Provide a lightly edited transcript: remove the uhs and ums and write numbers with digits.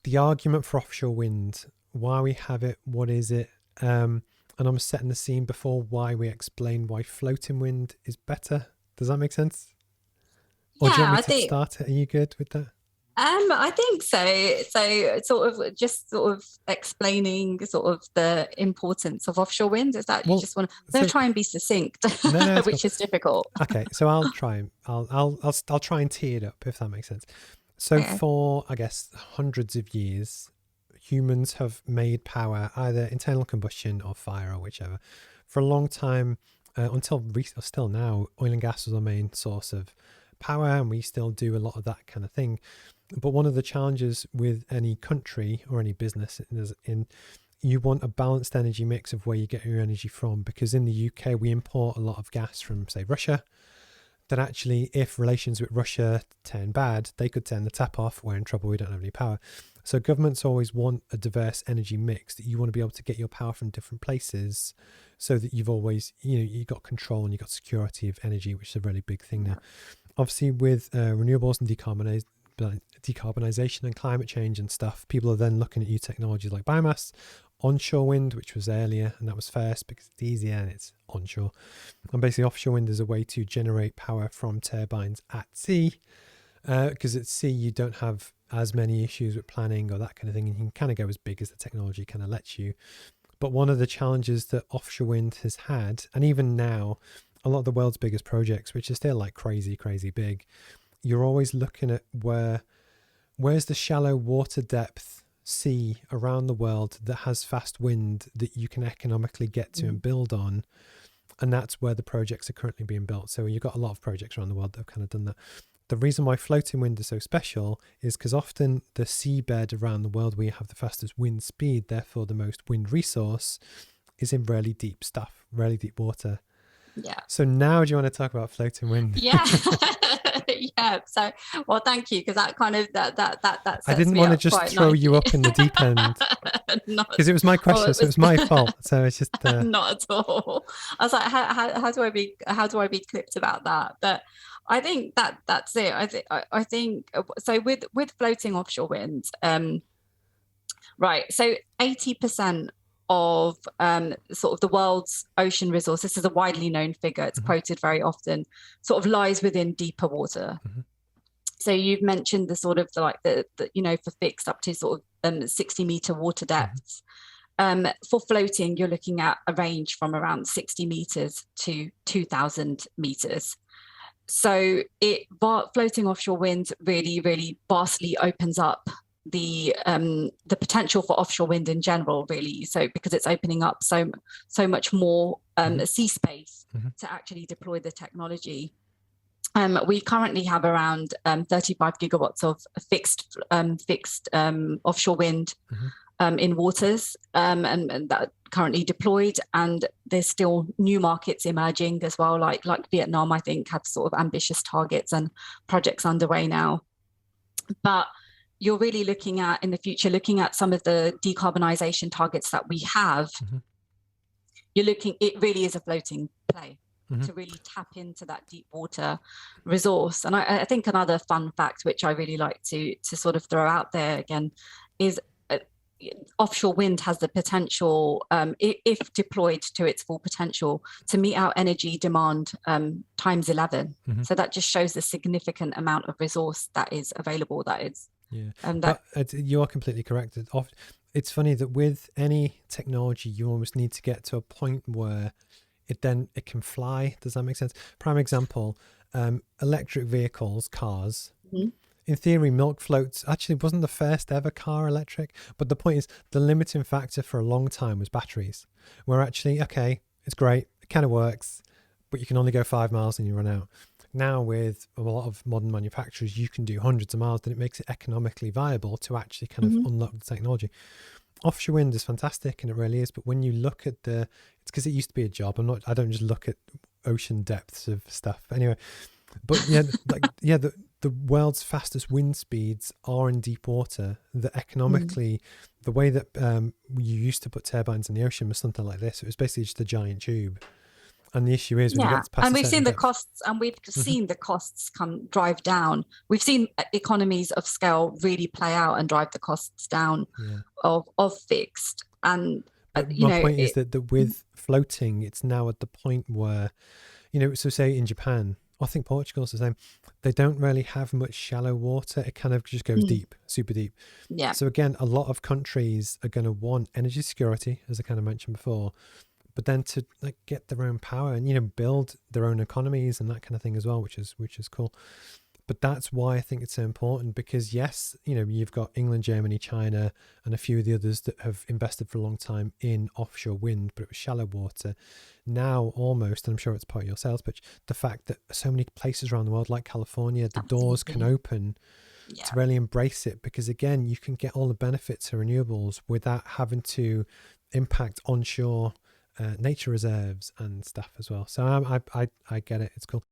the argument for offshore wind, why we have it, what is it, and I'm setting the scene before why we explain why floating wind is better. Does that make sense? Or do you Yeah, want me I to think start it? Are you good with that? I think so. So sort of just sort of explaining sort of the importance of offshore wind. Is that you Well, just want to so try and be succinct, no, it's cool. which is difficult. Okay, so I'll try and I'll try and tee it up if that makes sense. So Okay. for I guess hundreds of years, humans have made power either internal combustion or fire or whichever. For a long time, until or still now, oil and gas was our main source of power, and we still do a lot of that kind of thing. But one of the challenges with any country or any business is in you want a balanced energy mix of where you get your energy from, because in the UK we import a lot of gas from, say, Russia. That actually, if relations with Russia turn bad, they could turn the tap off. We're in trouble. We don't have any power. So governments always want a diverse energy mix, that you want to be able to get your power from different places, so that you've always, you've got control and you've got security of energy, which is a really big thing now. Obviously, with renewables and decarbonisation and climate change and stuff, people are then looking at new technologies like biomass, onshore wind, which was earlier, and that was first because it's easier and it's onshore. And basically, offshore wind is a way to generate power from turbines at sea, because at sea you don't have as many issues with planning or that kind of thing, and you can kind of go as big as the technology kind of lets you. But one of the challenges that offshore wind has had, and even now, a lot of the world's biggest projects, which are still like crazy, crazy big, you're always looking at where's the shallow water depth sea around the world that has fast wind that you can economically get to and build on. And that's where the projects are currently being built. So you've got a lot of projects around the world that have kind of done that. The reason why floating wind is so special is because often the seabed around the world where you have the fastest wind speed, therefore the most wind resource, is in really deep stuff, really deep water. Yeah. So now do you want to talk about floating wind? Yeah. Yeah. So, well, thank you, because that kind of that I sets didn't me want to up just quite throw you nicely. up in the deep end Not, because it was my well, question, it so it was was my fault. So it's just not at all. I was like, how do I be clipped about that? But I think that's it. I think so with floating offshore wind. Right. So 80% of sort of the world's ocean resource, this is a widely known figure, it's quoted very often, sort of lies within deeper water. So you've mentioned the sort of the for fixed up to sort of 60-meter water depths. For floating, you're looking at a range from around 60 meters to 2,000 meters. So floating offshore wind really, really vastly opens up the potential for offshore wind in general, really. So because it's opening up so much more sea space to actually deploy the technology. We currently have around 35 gigawatts of fixed offshore wind in waters, and that currently deployed. And there's still new markets emerging as well, like Vietnam, I think, have sort of ambitious targets and projects underway now. But you're really looking at, in the future, looking at some of the decarbonisation targets that we have. It really is a floating play to really tap into that deep water resource. And I think another fun fact, which I really like to sort of throw out there again, is offshore wind has the potential, if deployed to its full potential, to meet our energy demand times 11. So that just shows the significant amount of resource that is available. But you are completely correct. It's funny that with any technology, you almost need to get to a point where it can fly. Does that make sense? Prime example, electric vehicles, cars. In theory, milk floats actually wasn't the first ever car electric, but the point is the limiting factor for a long time was batteries. Where actually, okay, it's great, it kind of works, but you can only go 5 miles and you run out. Now with a lot of modern manufacturers, you can do hundreds of miles, and it makes it economically viable to actually kind of unlock the technology. Offshore wind is fantastic, and it really is. But when you look at it's because it used to be a job. I don't just look at ocean depths of stuff. Anyway, but the world's fastest wind speeds are in deep water. That economically, the way that you used to put turbines in the ocean was something like this. It was basically just a giant tube. And the issue is when you Yeah, get past and a we've certain seen the depth. costs, and we've Mhm. seen the costs come drive down. We've seen economies of scale really play out and drive the costs down Yeah. of fixed. And But you my know, point is that with floating, it's now at the point where, so say in Japan, I think Portugal's the same, they don't really have much shallow water. It kind of just goes mm, deep, super deep. yeah, So again, a lot of countries are going to want energy security, as I kind of mentioned before, but then to like get their own power and build their own economies and that kind of thing as well, which is cool. But that's why I think it's so important, because yes, you've got England, Germany, China, and a few of the others that have invested for a long time in offshore wind, but it was shallow water. Now almost, and I'm sure it's part of your sales pitch, the fact that so many places around the world, like California, the doors can absolutely. open Yeah, to really embrace it, because again, you can get all the benefits of renewables without having to impact onshore nature reserves and stuff as well. So I get it. It's cool.